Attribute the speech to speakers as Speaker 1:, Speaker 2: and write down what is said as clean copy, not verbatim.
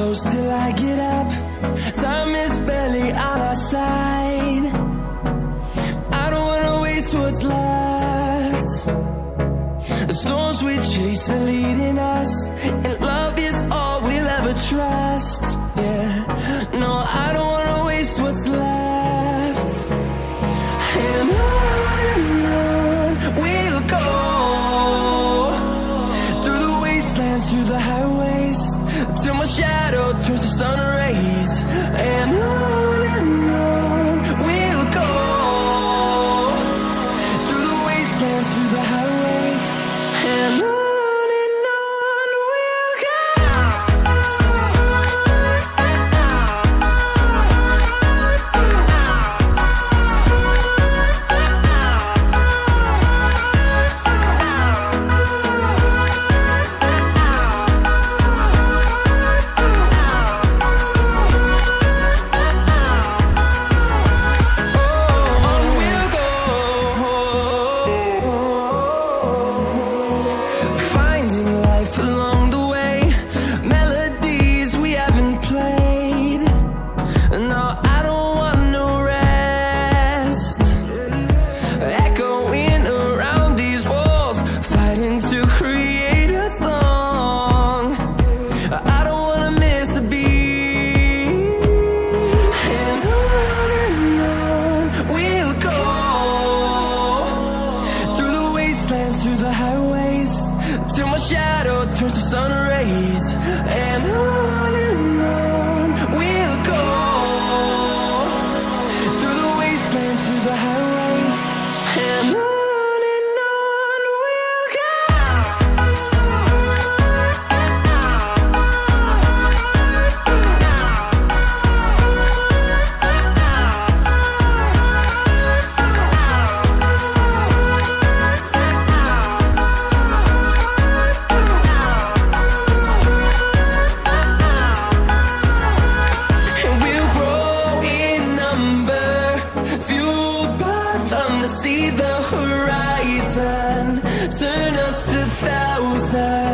Speaker 1: close till I get up. Time is barely on our side. I don't wanna waste what's left. The storms we chase are leading us, and love is all we'll ever trust. Yeah, no, I don't wanna waste what's left. And on we'll go, through the wastelands, through the highways, till my shadow turns to sun rays. And on we'll go, through the wastelands, through the highways, and on we'll go. Finding life along the way, melodies we haven't played. No, I don't want no rest. Echoing around these walls, fighting to create a song. I don't wanna miss a beat. And on we'll go, through the wastelands, through the highways, till my shadow turns to sun rays. And on we'll go, through the wastelands, through the highways, and on we'll go. And we'll grow in number, fueled by them to see the horizon, turn us to thousands.